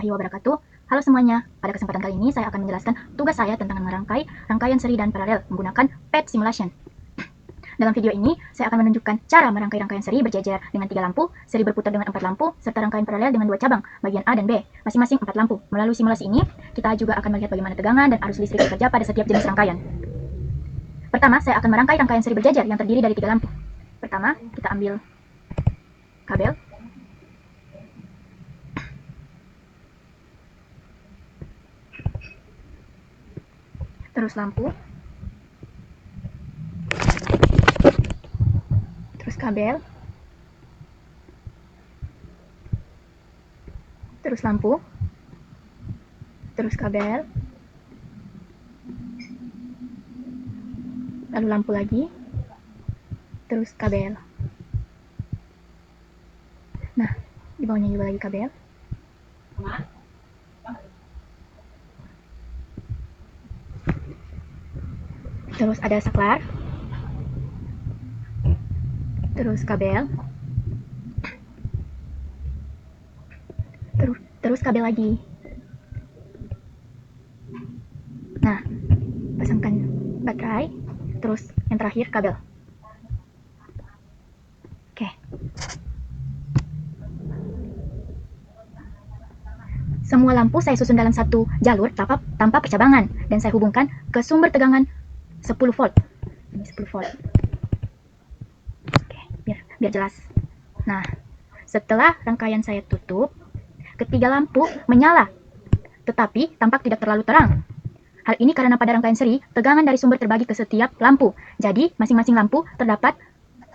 warahmatullahi wabarakatuh. Halo semuanya, pada kesempatan kali ini saya akan menjelaskan tugas saya tentang merangkai rangkaian seri dan paralel menggunakan PET Simulation. Dalam video ini, saya akan menunjukkan cara merangkai rangkaian seri berjejer dengan 3 lampu, seri berputar dengan 4 lampu, serta rangkaian paralel dengan 2 cabang, bagian A dan B, masing-masing 4 lampu. Melalui simulasi ini, kita juga akan melihat bagaimana tegangan dan arus listrik bekerja pada setiap jenis rangkaian. Pertama, saya akan merangkai rangkaian seri berjejer yang terdiri dari 3 lampu. Pertama, kita ambil kabel. Terus lampu. Terus kabel. Terus lampu. Terus kabel. Lalu lampu lagi. Terus kabel. Nah, di bawahnya juga lagi kabel. Terus ada saklar. Terus kabel. Terus kabel lagi. Nah, pasangkan baterai. Terus yang terakhir kabel. Oke. Semua lampu saya susun dalam satu jalur tanpa percabangan dan saya hubungkan ke sumber tegangan 10 volt. Ini 10 volt. Oke, biar jelas. Nah, setelah rangkaian saya tutup, ketiga lampu menyala, tetapi tampak tidak terlalu terang. Hal ini karena pada rangkaian seri, tegangan dari sumber terbagi ke setiap lampu. Jadi, masing-masing lampu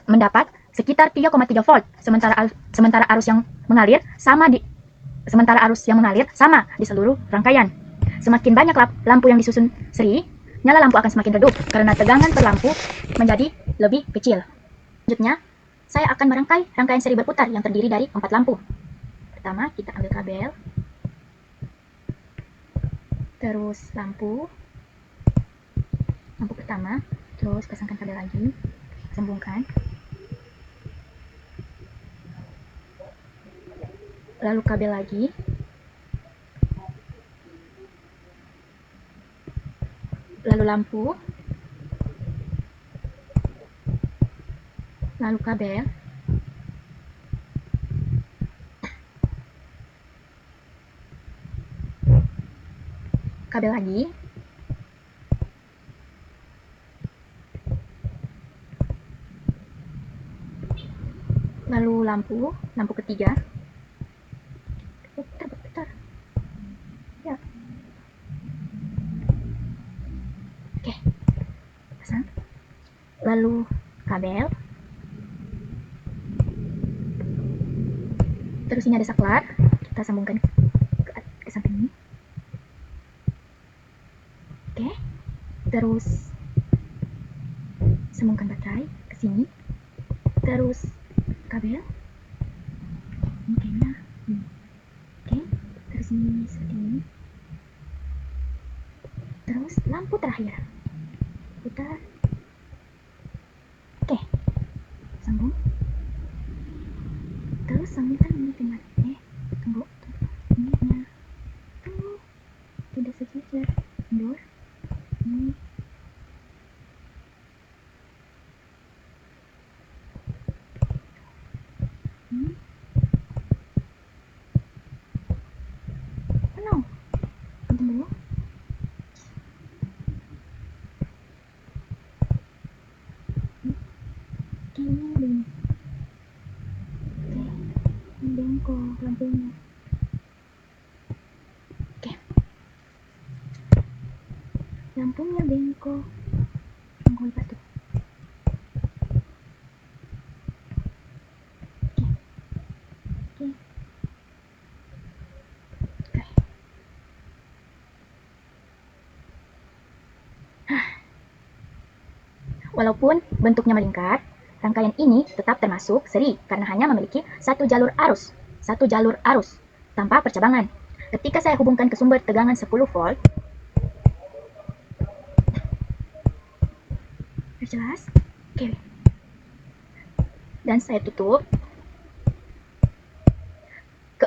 mendapat sekitar 3,3 volt, sementara arus yang mengalir sama di seluruh rangkaian. Semakin banyak lampu yang disusun seri, nyala lampu akan semakin redup karena tegangan per lampu menjadi lebih kecil. Selanjutnya, saya akan merangkai rangkaian seri berputar yang terdiri dari 4 lampu. Pertama, kita ambil kabel. Terus lampu pertama, terus pasangkan kabel lagi, sambungkan, lalu kabel lagi, lalu lampu, lalu kabel, kabel lagi, lalu lampu ketiga. Putar. Ya. Oke. Pasang. Lalu kabel. Terus ini ada saklar. Kita sambungkan ke samping ini. Oke. Terus sambungkan baterai ke sini. Terus kabel. Ini kayaknya. Oke. Terus ini seperti ini. Terus lampu terakhir. Putar. Oke. Sambung. Terus sambungkan ini dengan tunggu. Ini tunggu. Tidak sejajar. Mundur. Ini. No. Tunggu. Kayaknya belum. Oke. Bengkok lampunya. Oke. Lampunya bengkok. Tunggu lepas tuh. Oke. Walaupun bentuknya melingkar, rangkaian ini tetap termasuk seri karena hanya memiliki satu jalur arus tanpa percabangan. Ketika saya hubungkan ke sumber tegangan 10 volt, jelas? Oke. Dan saya tutup.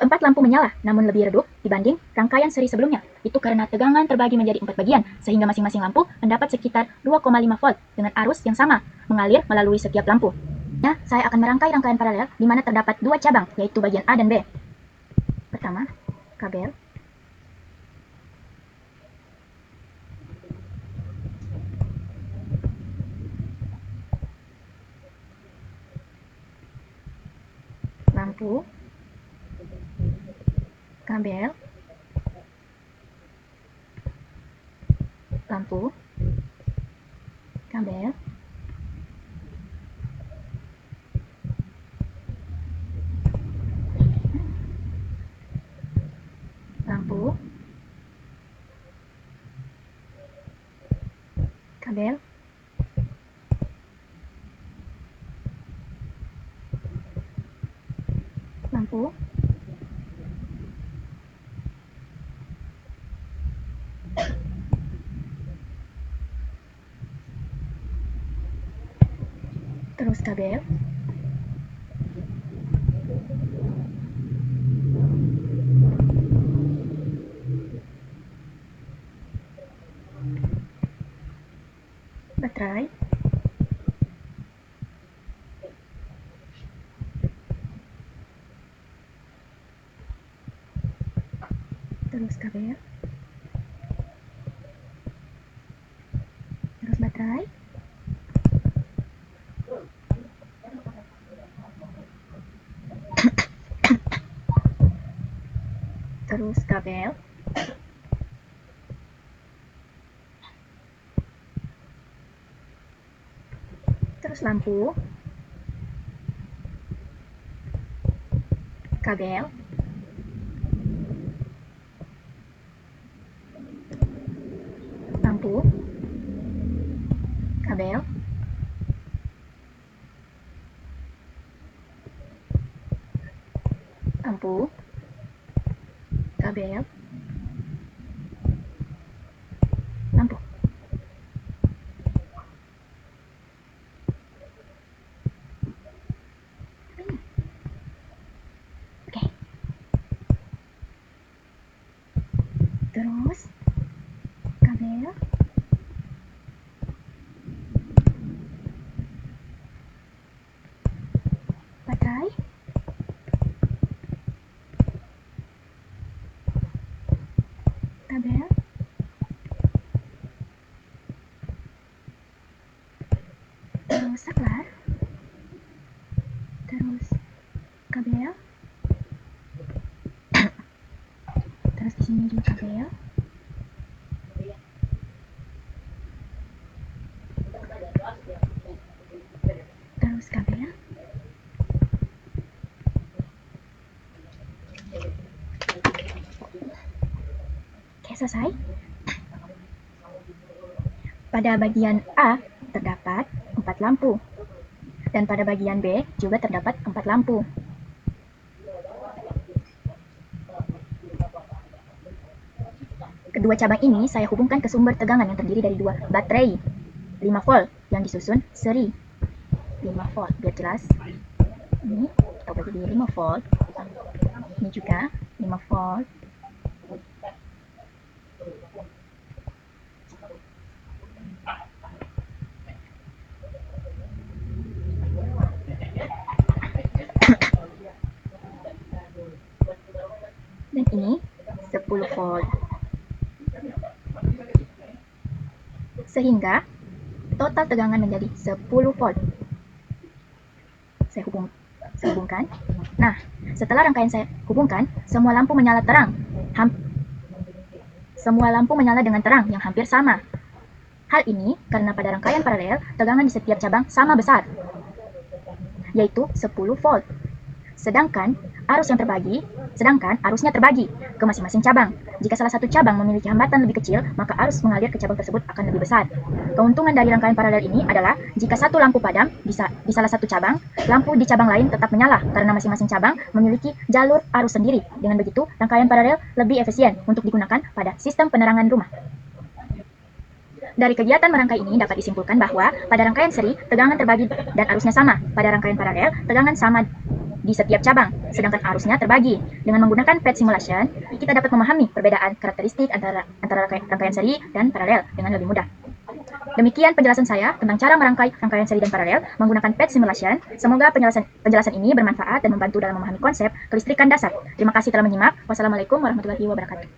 Keempat lampu menyala, namun lebih redup dibanding rangkaian seri sebelumnya. Itu karena tegangan terbagi menjadi 4 bagian, sehingga masing-masing lampu mendapat sekitar 2,5 volt dengan arus yang sama mengalir melalui setiap lampu. Nah, saya akan merangkai rangkaian paralel di mana terdapat 2 cabang, yaitu bagian A dan B. Pertama, kabel. Lampu, kabel, lampu, kabel, lampu, kabel, lampu, terus kabel, baterai, terus kabel, terus baterai, terus kabel, terus lampu, kabel, lampu, kabel, lampu, kabel, lampu. Oke. Terus kabel, baterai, kabel, terus saklar, terus kabel, terus di sini juga kabel, terus kabel, oke, selesai. Pada bagian A terdapat 4 lampu, dan pada bagian B juga terdapat 4 lampu. Kedua cabang ini saya hubungkan ke sumber tegangan yang terdiri dari 2 baterai 5 volt yang disusun seri 5 volt. Biar jelas, ini kita bagi jadi 5 volt, ini juga 5 volt, dan ini 10 volt. Sehingga total tegangan menjadi 10 volt. Saya hubungkan. Nah, setelah rangkaian saya hubungkan, semua lampu menyala terang. Semua lampu menyala dengan terang yang hampir sama. Hal ini karena pada rangkaian paralel, tegangan di setiap cabang sama besar, yaitu 10 volt. Sedangkan arusnya terbagi ke masing-masing cabang. Jika salah satu cabang memiliki hambatan lebih kecil, maka arus mengalir ke cabang tersebut akan lebih besar. Keuntungan dari rangkaian paralel ini adalah jika satu lampu padam di salah satu cabang, lampu di cabang lain tetap menyala karena masing-masing cabang memiliki jalur arus sendiri. Dengan begitu, rangkaian paralel lebih efisien untuk digunakan pada sistem penerangan rumah. Dari kegiatan merangkai ini dapat disimpulkan bahwa pada rangkaian seri, tegangan terbagi dan arusnya sama. Pada rangkaian paralel, tegangan sama di setiap cabang, sedangkan arusnya terbagi. Dengan menggunakan PET simulation, kita dapat memahami perbedaan karakteristik antara rangkaian seri dan paralel dengan lebih mudah. Demikian penjelasan saya tentang cara merangkai rangkaian seri dan paralel menggunakan PET simulation. Semoga penjelasan ini bermanfaat dan membantu dalam memahami konsep kelistrikan dasar. Terima kasih telah menyimak. Wassalamualaikum warahmatullahi wabarakatuh.